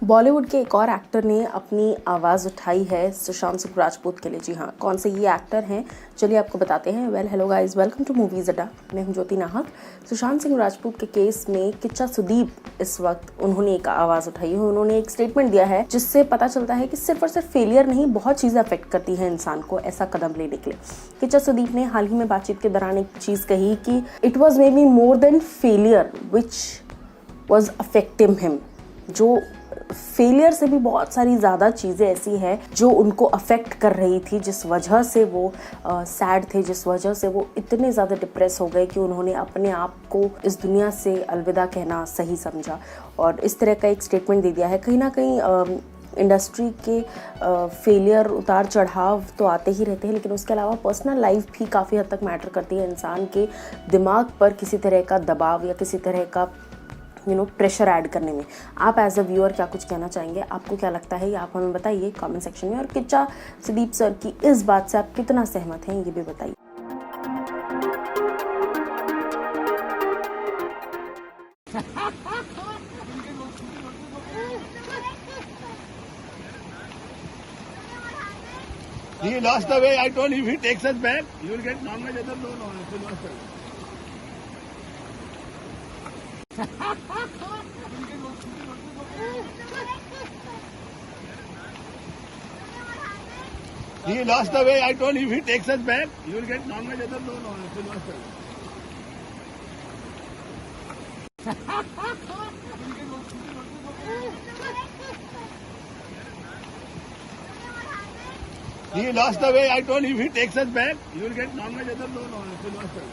बॉलीवुड के एक और एक्टर ने अपनी आवाज़ उठाई है सुशांत सिंह राजपूत के लिए। जी हाँ, कौन से ये एक्टर हैं चलिए आपको बताते हैं। Hello guys, welcome to movies Adda. मैं हूं ज्योति नाहक। सुशांत सिंह राजपूत के केस में किच्चा सुदीप इस वक्त उन्होंने एक आवाज़ उठाई है। उन्होंने एक स्टेटमेंट दिया है जिससे पता चलता है कि सिर्फ और सिर्फ फेलियर नहीं, बहुत चीज़ें अफेक्ट करती हैं इंसान को ऐसा कदम लेने के लिए। किच्चा सुदीप ने हाल ही में बातचीत के दौरान एक चीज़ कही कि it was may be more than failure which was affecting him. जो फेलियर से भी बहुत सारी ज़्यादा चीज़ें ऐसी हैं जो उनको अफेक्ट कर रही थी, जिस वजह से वो सैड थे, जिस वजह से वो इतने ज़्यादा डिप्रेस हो गए कि उन्होंने अपने आप को इस दुनिया से अलविदा कहना सही समझा और इस तरह का एक स्टेटमेंट दे दिया है। कहीं ना कहीं इंडस्ट्री के फेलियर, उतार चढ़ाव तो आते ही रहते हैं, लेकिन उसके अलावा पर्सनल लाइफ भी काफ़ी हद तक मैटर करती है। इंसान के दिमाग पर किसी तरह का दबाव या किसी तरह का प्रेशर ऐड करने में। आप एज अ व्यूअर क्या कुछ कहना चाहेंगे? आपको क्या लगता है ये आप हमें बताइए कमेंट सेक्शन में। और किच्चा सुदीप सर की इस बात से आप कितना सहमत हैं ये भी बताइए। He lost the way. I told him if he takes us back, you will get non-veg. No, he lost the way. He lost the way. I told him if he takes us back, you will get non-veg. No, he lost the way. He lost the way. I told him if he takes us back, you will get non-veg. No, he lost the way.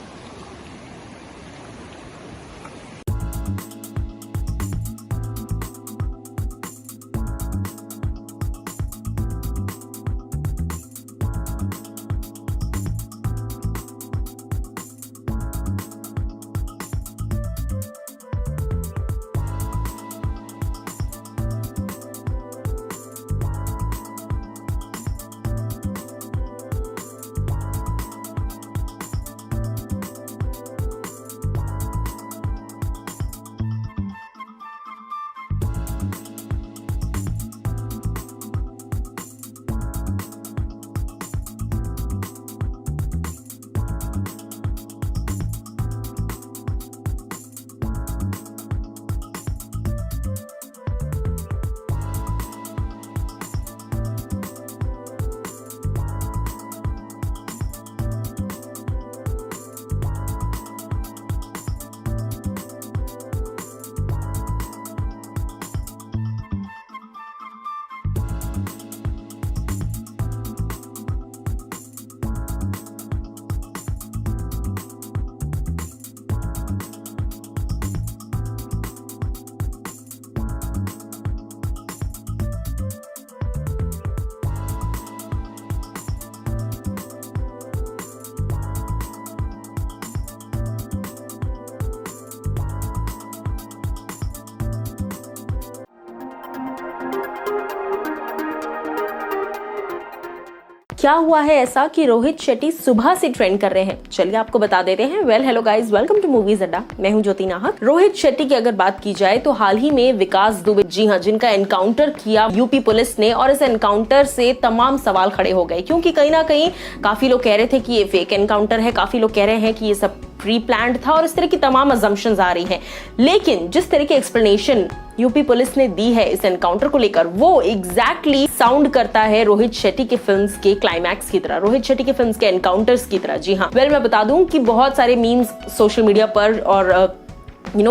क्या हुआ है ऐसा कि रोहित शेट्टी सुबह से trend कर रहे हैं? चलिए आपको बता देते हैं। Hello guys, welcome to movies Adda. मैं हूं ज्योति नाहक। रोहित शेट्टी की अगर बात की जाए तो हाल ही में विकास दुबे, जी हां, जिनका एनकाउंटर किया यूपी पुलिस ने, और इस एनकाउंटर से तमाम सवाल खड़े हो गए, क्योंकि कहीं ना कहीं काफी लोग कह रहे थे कि ये फेक एनकाउंटर है, काफी लोग कह रहे हैं कि ये सब प्री प्लान्ड था, और इस तरह की तमाम अजम्पशंस आ रही हैं। लेकिन जिस तरह की एक्सप्लेनेशन यूपी पुलिस ने दी है इस एनकाउंटर को लेकर, वो एग्जैक्टली साउंड करता है रोहित शेट्टी के फिल्म्स के क्लाइमैक्स की तरह, रोहित शेट्टी के फिल्म्स के एनकाउंटर्स की तरह। जी हाँ, मैं बता दूं कि बहुत सारे मीम्स सोशल मीडिया पर और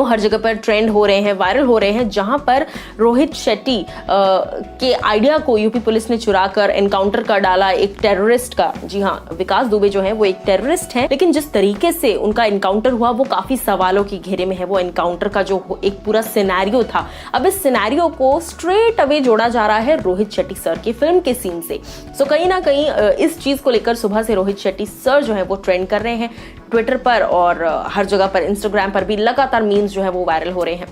हर जगह पर ट्रेंड हो रहे हैं, वायरल हो रहे हैं, जहां पर रोहित शेट्टी के आइडिया को यूपी पुलिस ने चुरा कर एनकाउंटर कर डाला एक टेररिस्ट का। जी हाँ, विकास दुबे जो है वो एक टेररिस्ट हैं, लेकिन जिस तरीके से उनका एनकाउंटर हुआ वो काफी सवालों की घेरे में है। वो एनकाउंटर का जो एक पूरा सिनेरियो था, अब इस सिनेरियो को स्ट्रेट अवे जोड़ा जा रहा है रोहित शेट्टी सर की फिल्म के सीन से। सो कहीं ना कहीं इस चीज को लेकर सुबह से रोहित शेट्टी सर जो है वो ट्रेंड कर रहे हैं ट्विटर पर, और हर जगह पर, इंस्टाग्राम पर भी लगातार मीम्स जो है वो वायरल हो रहे हैं।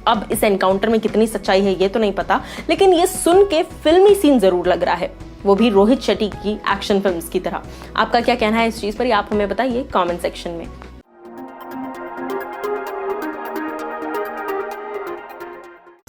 अब इस एनकाउंटर में कितनी सच्चाई है ये तो नहीं पता, लेकिन ये सुन के फिल्मी सीन जरूर लग रहा है, वो भी रोहित शेट्टी की एक्शन फिल्म्स की तरह। आपका क्या कहना है इस चीज पर, आप हमें बताइए कमेंट सेक्शन में।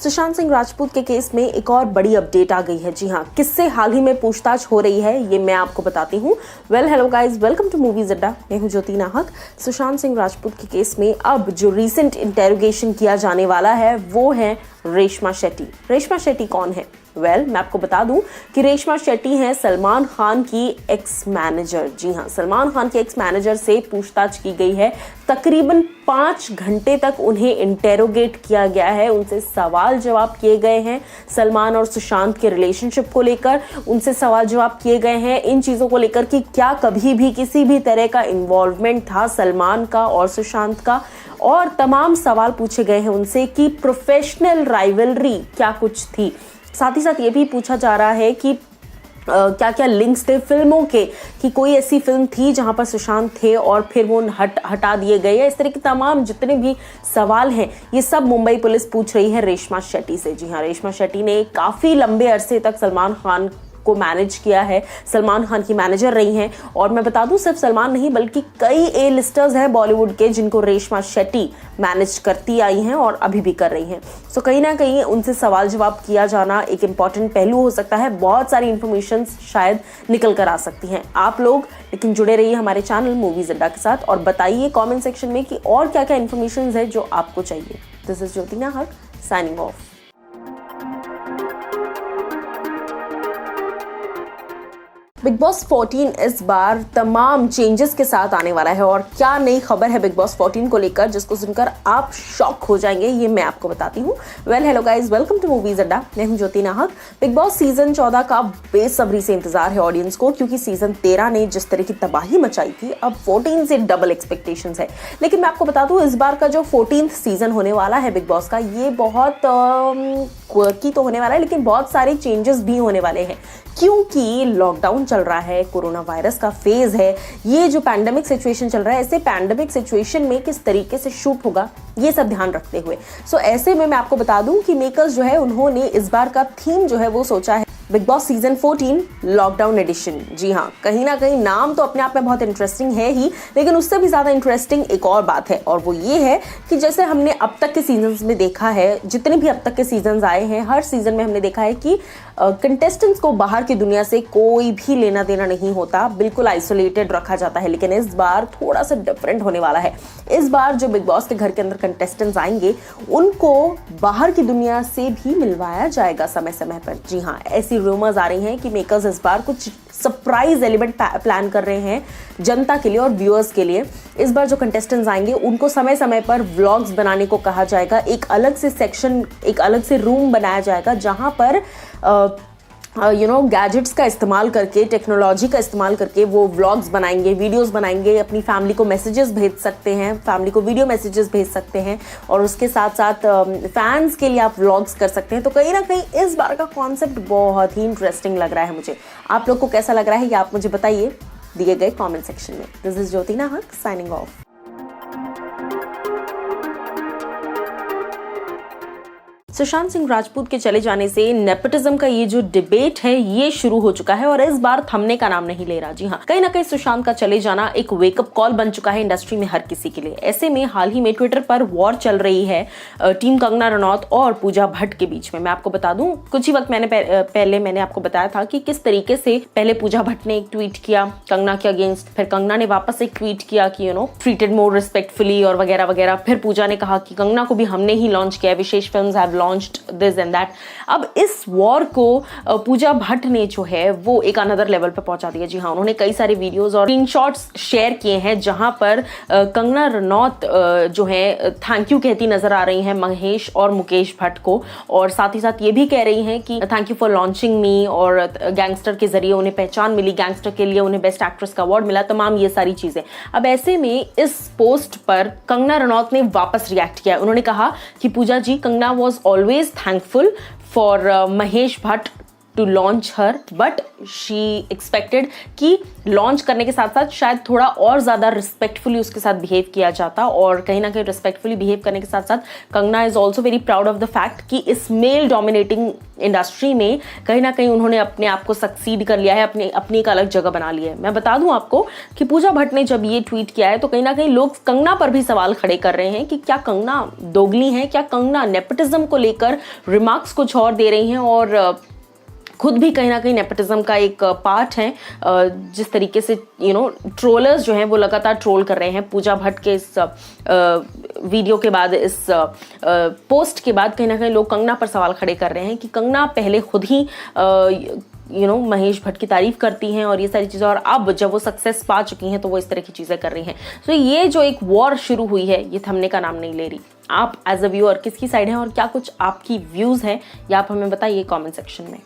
सुशांत सिंह राजपूत के केस में एक और बड़ी अपडेट आ गई है। जी हाँ, किससे हाल ही में पूछताछ हो रही है ये मैं आपको बताती हूँ। Well hello guys, welcome to movies Adda. मैं हूँ ज्योति नाहक। सुशांत सिंह राजपूत के केस में अब जो रीसेंट इंटेरोगेशन किया जाने वाला है वो है रेशमा शेट्टी। रेशमा शेट्टी कौन है? मैं आपको बता दूं कि रेशमा शेट्टी हैं सलमान खान की एक्स मैनेजर। जी हाँ, सलमान खान के एक्स मैनेजर से पूछताछ की गई है। तकरीबन 5 घंटे तक उन्हें इंटेरोगेट किया गया है, उनसे सवाल जवाब किए गए हैं। सलमान और सुशांत के रिलेशनशिप को लेकर उनसे सवाल जवाब किए गए हैं, इन चीज़ों को लेकर कि क्या कभी भी किसी भी तरह का इन्वॉल्वमेंट था सलमान का और सुशांत का, और तमाम सवाल पूछे गए हैं उनसे कि प्रोफेशनल राइवलरी क्या कुछ थी। साथ ही साथ ये भी पूछा जा रहा है कि क्या क्या लिंक्स थे फिल्मों के, कि कोई ऐसी फिल्म थी जहां पर सुशांत थे और फिर वो हटा दिए गए हैं। इस तरह के तमाम जितने भी सवाल हैं ये सब मुंबई पुलिस पूछ रही है रेशमा शेट्टी से। जी हाँ, रेशमा शेट्टी ने काफ़ी लंबे अरसे तक सलमान खान को मैनेज किया है, सलमान खान की मैनेजर रही हैं। और मैं बता दूं सिर्फ सलमान नहीं बल्कि कई ए लिस्टर्स हैं बॉलीवुड के जिनको रेशमा शेट्टी मैनेज करती आई हैं और अभी भी कर रही हैं। सो कहीं ना कहीं उनसे सवाल जवाब किया जाना एक इंपॉर्टेंट पहलू हो सकता है। बहुत सारी इंफॉर्मेशन शायद निकल कर आ सकती हैं। आप लोग लेकिन जुड़े रहिए हमारे चैनल मूवीज अड्डा के साथ और बताइए कॉमेंट सेक्शन में कि और क्या क्या इंफॉर्मेशन है जो आपको चाहिए। दिस इज ज्योति नाहक साइनिंग ऑफ। बिग बॉस 14 इस बार तमाम चेंजेस के साथ आने वाला है और क्या नई खबर है बिग बॉस 14 को लेकर जिसको सुनकर आप शॉक हो जाएंगे ये मैं आपको बताती हूँ। Well hello guys, welcome to movies Adda. मैं हूँ ज्योति नाहक। बिग बॉस सीजन 14 का बेसब्री से इंतजार है ऑडियंस को, क्योंकि सीजन 13 ने जिस तरह की तबाही मचाई थी अब 14 से डबल एक्सपेक्टेशंस है। लेकिन मैं आपको बता दूं इस बार का जो 14th सीजन होने वाला है बिग बॉस का ये बहुत क्वर्की तो होने वाला है, लेकिन बहुत सारे चेंजेस भी होने वाले हैं क्योंकि लॉकडाउन चल रहा है, कोरोना वायरस का फेज है, ये जो पैंडेमिक सिचुएशन चल रहा है, ऐसे पैंडेमिक सिचुएशन में किस तरीके से शूट होगा ये सब ध्यान रखते हुए ऐसे में मैं आपको बता दूं कि मेकर्स जो है उन्होंने इस बार का थीम जो है वो सोचा है big boss season 14 lockdown edition. जी हाँ, कहीं ना कहीं नाम तो अपने आप में बहुत इंटरेस्टिंग है ही, लेकिन उससे भी ज्यादा इंटरेस्टिंग एक और बात है और वो ये है कि जैसे हमने अब तक के सीजन्स में देखा है, जितने भी अब तक के सीजन्स आए हैं हर सीजन में हमने देखा है कि कंटेस्टेंट्स को बाहर की दुनिया से कोई भी लेना देना नहीं होता, बिल्कुल आइसोलेटेड रखा जाता है। लेकिन इस बार थोड़ा सा डिफरेंट होने वाला है। इस बार जो बिग बॉस के घर के अंदर कंटेस्टेंट्स आएंगे उनको बाहर की दुनिया से भी मिलवाया जाएगा समय समय पर। जी हाँ, ऐसी रूमर्स आ रही हैं कि मेकर्स इस बार कुछ सरप्राइज एलिमेंट प्लान कर रहे हैं जनता के लिए और व्यूअर्स के लिए। इस बार जो कंटेस्टेंट्स आएंगे उनको समय समय पर व्लॉग्स बनाने को कहा जाएगा। एक अलग से सेक्शन, एक अलग से रूम बनाया जाएगा जहां पर गैजेट्स का इस्तेमाल करके, टेक्नोलॉजी का इस्तेमाल करके वो व्लॉग्स बनाएंगे, वीडियोस बनाएंगे, अपनी फैमिली को मैसेजेस भेज सकते हैं, फैमिली को वीडियो मैसेजेस भेज सकते हैं और उसके साथ साथ फैंस के लिए आप व्लॉग्स कर सकते हैं। तो कहीं ना कहीं इस बार का कॉन्सेप्ट बहुत ही इंटरेस्टिंग लग रहा है मुझे। आप लोग को कैसा लग रहा है ये आप मुझे बताइए दिए गए कॉमेंट सेक्शन में। दिस इज ज्योति नाहक साइनिंग ऑफ। सुशांत सिंह राजपूत के चले जाने से नेपोटिज्म का ये जो डिबेट है ये शुरू हो चुका है और इस बार थमने का नाम नहीं ले रहा। जी हाँ, कहीं ना कहीं सुशांत का चले जाना एक वेकअप कॉल बन चुका है इंडस्ट्री में हर किसी के लिए। ऐसे में हाल ही में ट्विटर पर वॉर चल रही है टीम कंगना रनौत और पूजा भट्ट के बीच में। मैं आपको बता दूं कुछ ही वक्त पहले मैंने आपको बताया था कि किस तरीके से पहले पूजा भट्ट ने एक ट्वीट किया कंगना के अगेंस्ट, फिर कंगना ने वापस एक ट्वीट किया कि ट्रीटेड मोर रिस्पेक्टफुली और वगैरह वगैरह। फिर पूजा ने कहा कि कंगना को भी हमने ही लॉन्च किया, Vishesh films have launched this and that. अब इस वॉर को पूजा भट्ट ने जो है वो एक अनदर लेवल पे पहुंचा दिया। जी हाँ, उन्होंने कई सारे वीडियोस और स्क्रीनशॉट्स शेयर किए हैं जहां पर कंगना रनौत जो है थैंक यू कहती नजर आ रही हैं महेश और मुकेश भट्ट को, और साथ ही साथ ये भी कह रही हैं कि थैंक यू फॉर लॉन्चिंग मी, और गैंगस्टर के जरिए उन्हें पहचान मिली, गैंगस्टर के लिए उन्हें बेस्ट एक्ट्रेस का अवार्ड मिला, तमाम ये सारी चीजें। अब ऐसे में इस पोस्ट पर कंगना रनौत ने वापस रिएक्ट किया। उन्होंने कहा कि Pooja ji, Kangana was always thankful for Mahesh Bhatt to launch her, but she expected कि लॉन्च करने के साथ साथ शायद थोड़ा और ज़्यादा रिस्पेक्टफुली उसके साथ बिहेव किया जाता। और कहीं ना कहीं रिस्पेक्टफुली बिहेव करने के साथ साथ Kangana is also very proud of the fact कि इस मेल डोमिनेटिंग इंडस्ट्री में कहीं ना कहीं उन्होंने अपने आप को सक्सीड कर लिया है, अपनी एक अलग जगह बना ली है। मैं बता दूं आपको कि पूजा भट्ट ने जब ये ट्वीट किया है तो कहीं ना कहीं लोग कंगना पर भी सवाल खड़े कर रहे हैं कि क्या कंगना दोगली है, क्या कंगना नेपोटिज्म को लेकर रिमार्क्स कुछ और दे रही हैं और खुद भी कहीं ना कहीं नेपोटिज्म का एक पार्ट है। जिस तरीके से ट्रोलर्स जो हैं वो लगातार ट्रोल कर रहे हैं पूजा भट्ट के इस वीडियो के बाद, इस पोस्ट के बाद कहीं ना कहीं लोग कंगना पर सवाल खड़े कर रहे हैं कि कंगना पहले खुद ही महेश भट्ट की तारीफ करती हैं और ये सारी चीज़ें, और अब जब वो सक्सेस पा चुकी हैं तो वो इस तरह की चीज़ें कर रही हैं। तो ये जो एक वॉर शुरू हुई है ये थमने का नाम नहीं ले रही। आप एज अ व्यूअर किसकी साइड हैं और क्या कुछ आपकी व्यूज़ हैं, या आप हमें बताइए कमेंट सेक्शन में।